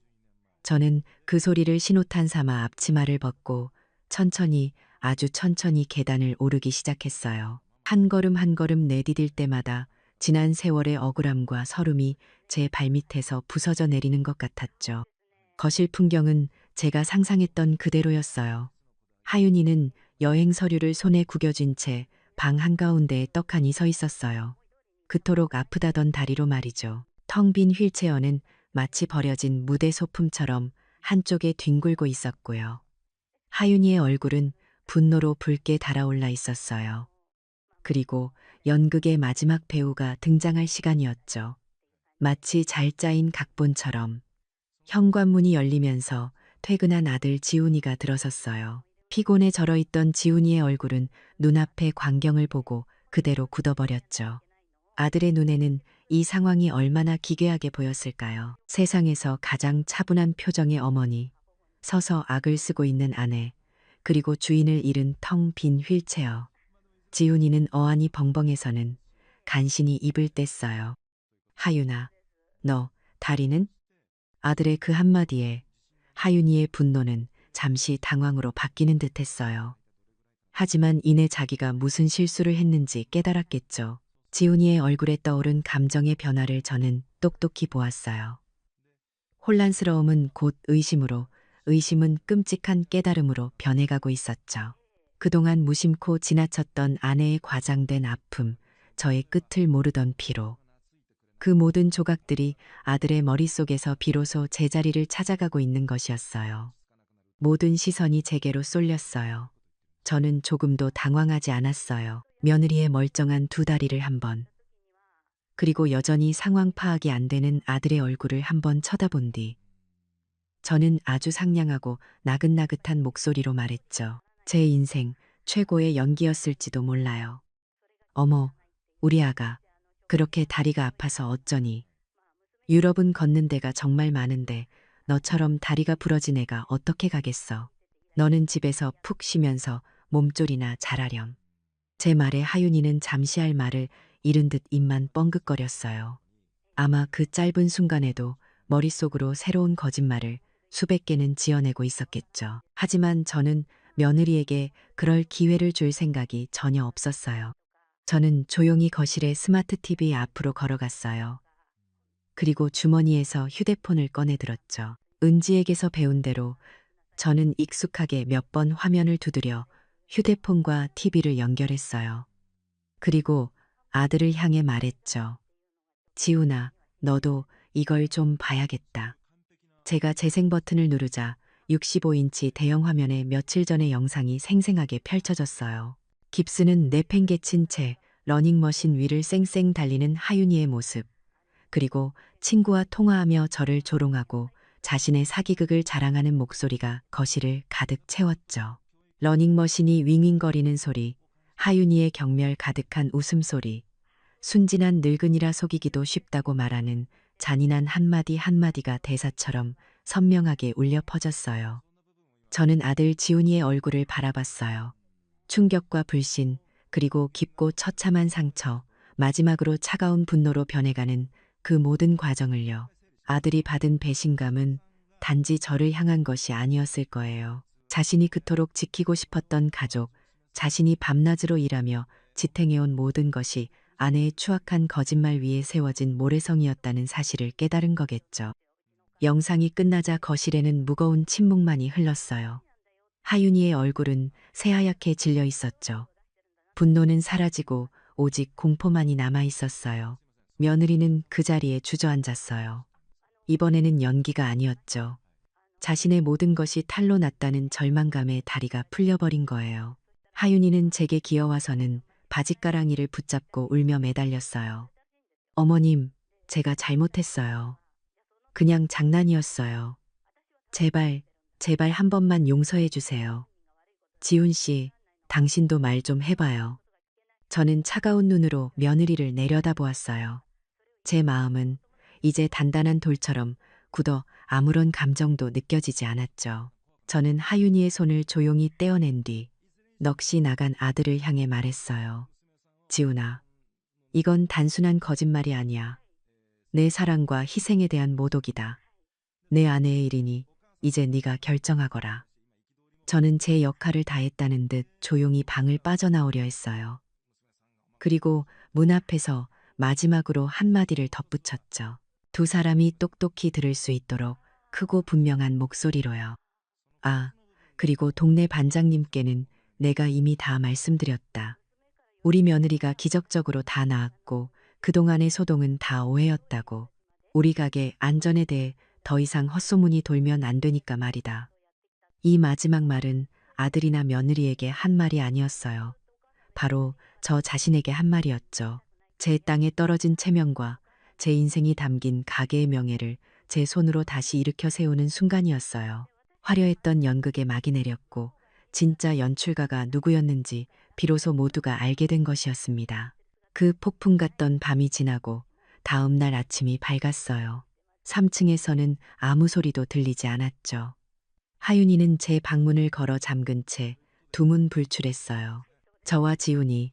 저는 그 소리를 신호탄 삼아 앞치마를 벗고 천천히, 아주 천천히 계단을 오르기 시작했어요. 한 걸음 한 걸음 내디딜 때마다 지난 세월의 억울함과 서름이 제 발밑에서 부서져 내리는 것 같았죠. 거실 풍경은 제가 상상했던 그대로였어요. 하윤이는 여행 서류를 손에 구겨쥔 채 방 한가운데에 떡하니 서 있었어요. 그토록 아프다던 다리로 말이죠. 텅 빈 휠체어는 마치 버려진 무대 소품처럼 한쪽에 뒹굴고 있었고요. 하윤이의 얼굴은 분노로 붉게 달아올라 있었어요. 그리고 연극의 마지막 배우가 등장할 시간이었죠. 마치 잘 짜인 각본처럼 현관문이 열리면서 퇴근한 아들 지훈이가 들어섰어요. 피곤에 절어있던 지훈이의 얼굴은 눈앞의 광경을 보고 그대로 굳어버렸죠. 아들의 눈에는 이 상황이 얼마나 기괴하게 보였을까요? 세상에서 가장 차분한 표정의 어머니, 서서 악을 쓰고 있는 아내, 그리고 주인을 잃은 텅 빈 휠체어. 지훈이는 어안이 벙벙해서는 간신히 입을 뗐어요. 하윤아, 너 다리는? 아들의 그 한마디에 하윤이의 분노는 잠시 당황으로 바뀌는 듯했어요. 하지만 이내 자기가 무슨 실수를 했는지 깨달았겠죠. 지훈이의 얼굴에 떠오른 감정의 변화를 저는 똑똑히 보았어요. 혼란스러움은 곧 의심으로, 의심은 끔찍한 깨달음으로 변해가고 있었죠. 그동안 무심코 지나쳤던 아내의 과장된 아픔, 저의 끝을 모르던 피로. 그 모든 조각들이 아들의 머릿속에서 비로소 제자리를 찾아가고 있는 것이었어요. 모든 시선이 제게로 쏠렸어요. 저는 조금도 당황하지 않았어요. 며느리의 멀쩡한 두 다리를 한 번, 그리고 여전히 상황 파악이 안 되는 아들의 얼굴을 한 번 쳐다본 뒤, 저는 아주 상냥하고 나긋나긋한 목소리로 말했죠. 제 인생 최고의 연기였을지도 몰라요. 어머, 우리 아가, 그렇게 다리가 아파서 어쩌니? 유럽은 걷는 데가 정말 많은데 너처럼 다리가 부러진 애가 어떻게 가겠어? 너는 집에서 푹 쉬면서 몸조리나 잘하렴. 제 말에 하윤이는 잠시 할 말을 잃은 듯 입만 뻥긋거렸어요. 아마 그 짧은 순간에도 머릿속으로 새로운 거짓말을 수백 개는 지어내고 있었겠죠. 하지만 저는 며느리에게 그럴 기회를 줄 생각이 전혀 없었어요. 저는 조용히 거실에 스마트 TV 앞으로 걸어갔어요. 그리고 주머니에서 휴대폰을 꺼내 들었죠. 은지에게서 배운 대로 저는 익숙하게 몇 번 화면을 두드려 휴대폰과 TV를 연결했어요. 그리고 아들을 향해 말했죠. 지훈아, 너도 이걸 좀 봐야겠다. 제가 재생 버튼을 누르자 65인치 대형 화면에 며칠 전의 영상이 생생하게 펼쳐졌어요. 깁스는 내팽개친 채 러닝머신 위를 쌩쌩 달리는 하윤이의 모습, 그리고 친구와 통화하며 저를 조롱하고 자신의 사기극을 자랑하는 목소리가 거실을 가득 채웠죠. 러닝머신이 윙윙거리는 소리, 하윤이의 경멸 가득한 웃음소리, 순진한 늙은이라 속이기도 쉽다고 말하는 잔인한 한마디 한마디가 대사처럼 선명하게 울려 퍼졌어요. 저는 아들 지훈이의 얼굴을 바라봤어요. 충격과 불신, 그리고 깊고 처참한 상처, 마지막으로 차가운 분노로 변해가는 그 모든 과정을요. 아들이 받은 배신감은 단지 저를 향한 것이 아니었을 거예요. 자신이 그토록 지키고 싶었던 가족, 자신이 밤낮으로 일하며 지탱해온 모든 것이 아내의 추악한 거짓말 위에 세워진 모래성이었다는 사실을 깨달은 거겠죠. 영상이 끝나자 거실에는 무거운 침묵만이 흘렀어요. 하윤이의 얼굴은 새하얗게 질려 있었죠. 분노는 사라지고 오직 공포만이 남아 있었어요. 며느리는 그 자리에 주저앉았어요. 이번에는 연기가 아니었죠. 자신의 모든 것이 탈로 났다는 절망감에 다리가 풀려버린 거예요. 하윤이는 제게 기어와서는 바짓가랑이를 붙잡고 울며 매달렸어요. 어머님, 제가 잘못했어요. 그냥 장난이었어요. 제발, 제발 한 번만 용서해 주세요. 지훈 씨, 당신도 말 좀 해봐요. 저는 차가운 눈으로 며느리를 내려다보았어요. 제 마음은 이제 단단한 돌처럼 굳어 아무런 감정도 느껴지지 않았죠. 저는 하윤이의 손을 조용히 떼어낸 뒤 넋이 나간 아들을 향해 말했어요. 지훈아, 이건 단순한 거짓말이 아니야. 내 사랑과 희생에 대한 모독이다. 내 아내의 일이니 이제 네가 결정하거라. 저는 제 역할을 다했다는 듯 조용히 방을 빠져나오려 했어요. 그리고 문 앞에서 마지막으로 한마디를 덧붙였죠. 두 사람이 똑똑히 들을 수 있도록 크고 분명한 목소리로요. 아, 그리고 동네 반장님께는 내가 이미 다 말씀드렸다. 우리 며느리가 기적적으로 다 나았고 그동안의 소동은 다 오해였다고. 우리 가게 안전에 대해 더 이상 헛소문이 돌면 안 되니까 말이다. 이 마지막 말은 아들이나 며느리에게 한 말이 아니었어요. 바로 저 자신에게 한 말이었죠. 제 땅에 떨어진 체면과 제 인생이 담긴 가게의 명예를 제 손으로 다시 일으켜 세우는 순간이었어요. 화려했던 연극에 막이 내렸고 진짜 연출가가 누구였는지 비로소 모두가 알게 된 것이었습니다. 그 폭풍 같던 밤이 지나고 다음 날 아침이 밝았어요. 3층에서는 아무 소리도 들리지 않았죠. 하윤이는 제 방문을 걸어 잠근 채 두문불출했어요. 저와 지훈이,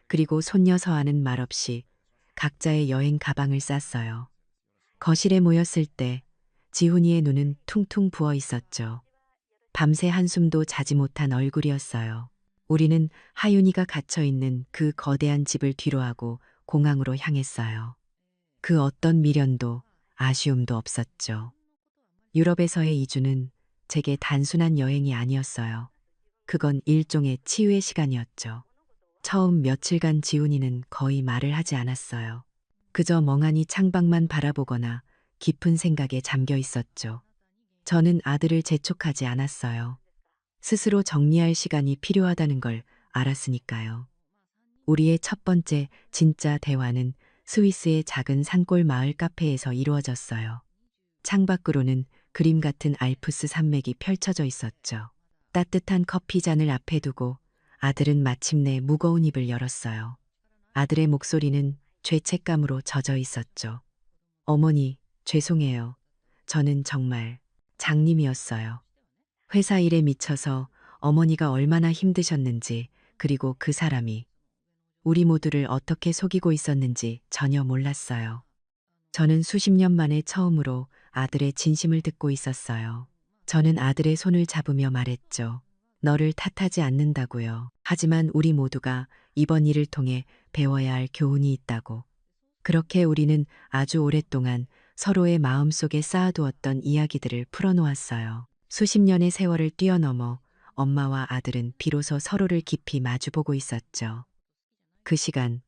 그리고 손녀 서아는 말없이 각자의 여행 가방을 쌌어요. 거실에 모였을 때 지훈이의 눈은 퉁퉁 부어 있었죠. 밤새 한숨도 자지 못한 얼굴이었어요. 우리는 하윤이가 갇혀있는 그 거대한 집을 뒤로하고 공항으로 향했어요. 그 어떤 미련도 아쉬움도 없었죠. 유럽에서의 이주는 제게 단순한 여행이 아니었어요. 그건 일종의 치유의 시간이었죠. 처음 며칠간 지훈이는 거의 말을 하지 않았어요. 그저 멍하니 창밖만 바라보거나 깊은 생각에 잠겨 있었죠. 저는 아들을 재촉하지 않았어요. 스스로 정리할 시간이 필요하다는 걸 알았으니까요. 우리의 첫 번째 진짜 대화는 스위스의 작은 산골 마을 카페에서 이루어졌어요. 창밖으로는 그림 같은 알프스 산맥이 펼쳐져 있었죠. 따뜻한 커피 잔을 앞에 두고 아들은 마침내 무거운 입을 열었어요. 아들의 목소리는 죄책감으로 젖어 있었죠. 어머니, 죄송해요. 저는 정말 장님이었어요. 회사 일에 미쳐서 어머니가 얼마나 힘드셨는지, 그리고 그 사람이 우리 모두를 어떻게 속이고 있었는지 전혀 몰랐어요. 저는 수십 년 만에 처음으로 아들의 진심을 듣고 있었어요. 저는 아들의 손을 잡으며 말했죠. 너를 탓하지 않는다고요. 하지만 우리 모두가 이번 일을 통해 배워야 할 교훈이 있다고. 그렇게 우리는 아주 오랫동안 서로의 마음속에 쌓아두었던 이야기들을 풀어놓았어요. 수십 년의 세월을 뛰어넘어 엄마와 아들은 비로소 서로를 깊이 마주보고 있었죠. 그 시간,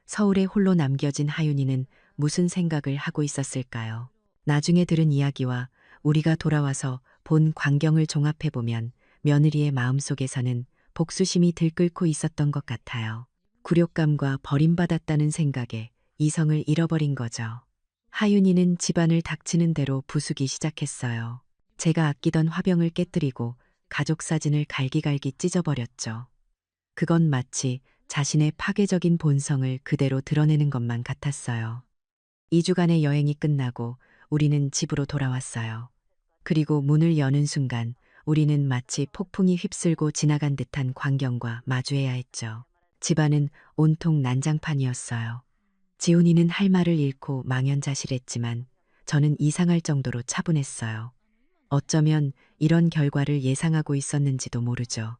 서울에 홀로 남겨진 하윤이는 무슨 생각을 하고 있었을까요? 나중에 들은 이야기와 우리가 돌아와서 본 광경을 종합해보면 며느리의 마음속에서는 복수심이 들끓고 있었던 것 같아요. 굴욕감과 버림받았다는 생각에 이성을 잃어버린 거죠. 하윤이는 집안을 닥치는 대로 부수기 시작했어요. 제가 아끼던 화병을 깨뜨리고 가족 사진을 갈기갈기 찢어버렸죠. 그건 마치 자신의 파괴적인 본성을 그대로 드러내는 것만 같았어요. 2주간의 여행이 끝나고 우리는 집으로 돌아왔어요. 그리고 문을 여는 순간 우리는 마치 폭풍이 휩쓸고 지나간 듯한 광경과 마주해야 했죠. 집안은 온통 난장판이었어요. 지훈이는 할 말을 잃고 망연자실했지만 저는 이상할 정도로 차분했어요. 어쩌면 이런 결과를 예상하고 있었는지도 모르죠.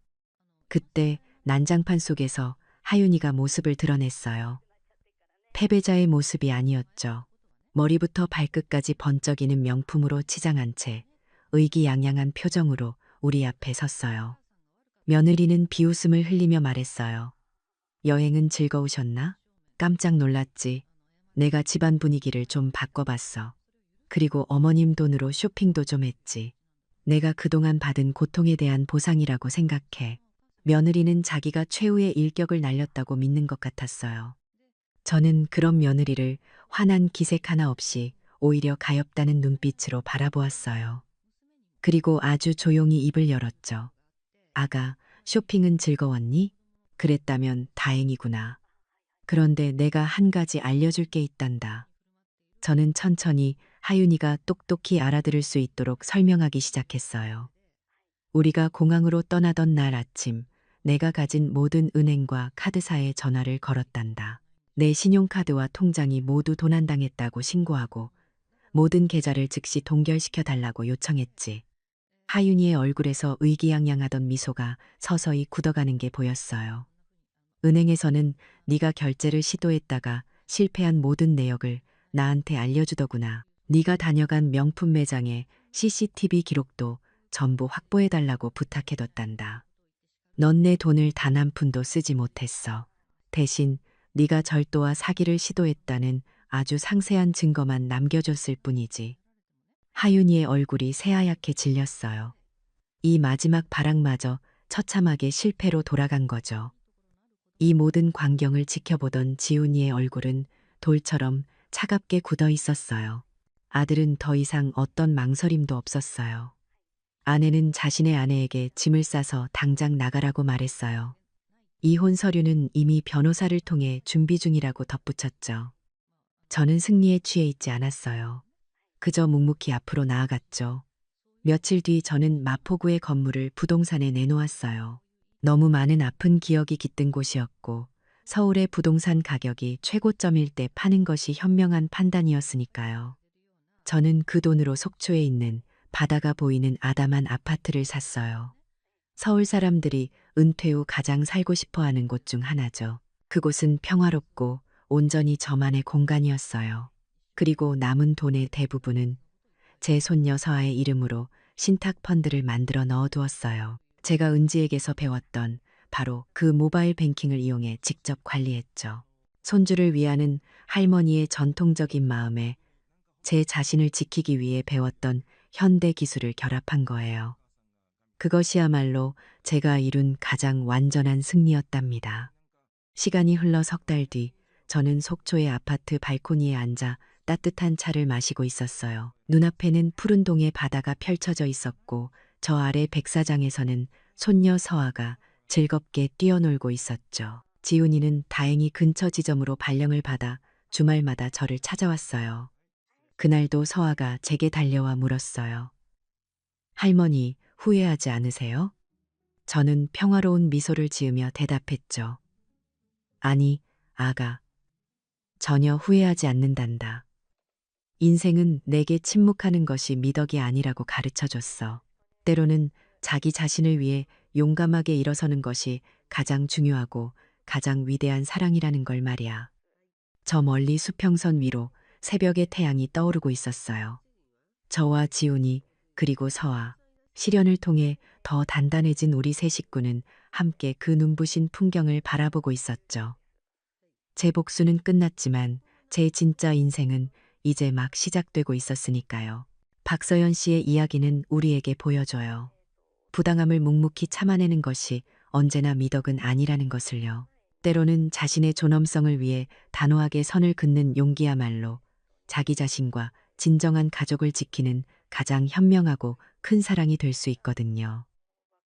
그때 난장판 속에서 하윤이가 모습을 드러냈어요. 패배자의 모습이 아니었죠. 머리부터 발끝까지 번쩍이는 명품으로 치장한 채 의기양양한 표정으로 우리 앞에 섰어요. 며느리는 비웃음을 흘리며 말했어요. 여행은 즐거우셨나? 깜짝 놀랐지. 내가 집안 분위기를 좀 바꿔봤어. 그리고 어머님 돈으로 쇼핑도 좀 했지. 내가 그동안 받은 고통에 대한 보상이라고 생각해. 며느리는 자기가 최후의 일격을 날렸다고 믿는 것 같았어요. 저는 그런 며느리를 환한 기색 하나 없이 오히려 가엾다는 눈빛으로 바라보았어요. 그리고 아주 조용히 입을 열었죠. 아가, 쇼핑은 즐거웠니? 그랬다면 다행이구나. 그런데 내가 한 가지 알려줄 게 있단다. 저는 천천히 하윤이가 똑똑히 알아들을 수 있도록 설명하기 시작했어요. 우리가 공항으로 떠나던 날 아침, 내가 가진 모든 은행과 카드사에 전화를 걸었단다. 내 신용카드와 통장이 모두 도난당했다고 신고하고 모든 계좌를 즉시 동결시켜 달라고 요청했지. 하윤이의 얼굴에서 의기양양하던 미소가 서서히 굳어가는 게 보였어요. 은행에서는 네가 결제를 시도했다가 실패한 모든 내역을 나한테 알려주더구나. 네가 다녀간 명품 매장의 CCTV 기록도 전부 확보해달라고 부탁해뒀단다. 넌 내 돈을 단 한 푼도 쓰지 못했어. 대신 네가 절도와 사기를 시도했다는 아주 상세한 증거만 남겨줬을 뿐이지. 하윤이의 얼굴이 새하얗게 질렸어요. 이 마지막 발악마저 처참하게 실패로 돌아간 거죠. 이 모든 광경을 지켜보던 지훈이의 얼굴은 돌처럼 차갑게 굳어 있었어요. 아들은 더 이상 어떤 망설임도 없었어요. 아내는 자신의 아내에게 짐을 싸서 당장 나가라고 말했어요. 이혼 서류는 이미 변호사를 통해 준비 중이라고 덧붙였죠. 저는 승리에 취해 있지 않았어요. 그저 묵묵히 앞으로 나아갔죠. 며칠 뒤 저는 마포구의 건물을 부동산에 내놓았어요. 너무 많은 아픈 기억이 깃든 곳이었고 서울의 부동산 가격이 최고점일 때 파는 것이 현명한 판단이었으니까요. 저는 그 돈으로 속초에 있는 바다가 보이는 아담한 아파트를 샀어요. 서울 사람들이 은퇴 후 가장 살고 싶어 하는 곳 중 하나죠. 그곳은 평화롭고 온전히 저만의 공간이었어요. 그리고 남은 돈의 대부분은 제 손녀 서아의 이름으로 신탁 펀드를 만들어 넣어두었어요. 제가 은지에게서 배웠던 바로 그 모바일 뱅킹을 이용해 직접 관리했죠. 손주를 위하는 할머니의 전통적인 마음에 제 자신을 지키기 위해 배웠던 현대 기술을 결합한 거예요. 그것이야말로 제가 이룬 가장 완전한 승리였답니다. 시간이 흘러 석 달 뒤, 저는 속초의 아파트 발코니에 앉아 따뜻한 차를 마시고 있었어요. 눈앞에는 푸른 동의 바다가 펼쳐져 있었고, 저 아래 백사장에서는 손녀 서아가 즐겁게 뛰어놀고 있었죠. 지훈이는 다행히 근처 지점으로 발령을 받아 주말마다 저를 찾아왔어요. 그날도 서아가 제게 달려와 물었어요. 할머니, 후회하지 않으세요? 저는 평화로운 미소를 지으며 대답했죠. 아니, 아가. 전혀 후회하지 않는단다. 인생은 내게 침묵하는 것이 미덕이 아니라고 가르쳐 줬어. 때로는 자기 자신을 위해 용감하게 일어서는 것이 가장 중요하고 가장 위대한 사랑이라는 걸 말이야. 저 멀리 수평선 위로 새벽의 태양이 떠오르고 있었어요. 저와 지훈이 그리고 서아, 시련을 통해 더 단단해진 우리 세 식구는 함께 그 눈부신 풍경을 바라보고 있었죠. 제 복수는 끝났지만 제 진짜 인생은 이제 막 시작되고 있었으니까요. 박서연 씨의 이야기는 우리에게 보여줘요. 부당함을 묵묵히 참아내는 것이 언제나 미덕은 아니라는 것을요. 때로는 자신의 존엄성을 위해 단호하게 선을 긋는 용기야말로 자기 자신과 진정한 가족을 지키는 가장 현명하고 큰 사랑이 될 수 있거든요.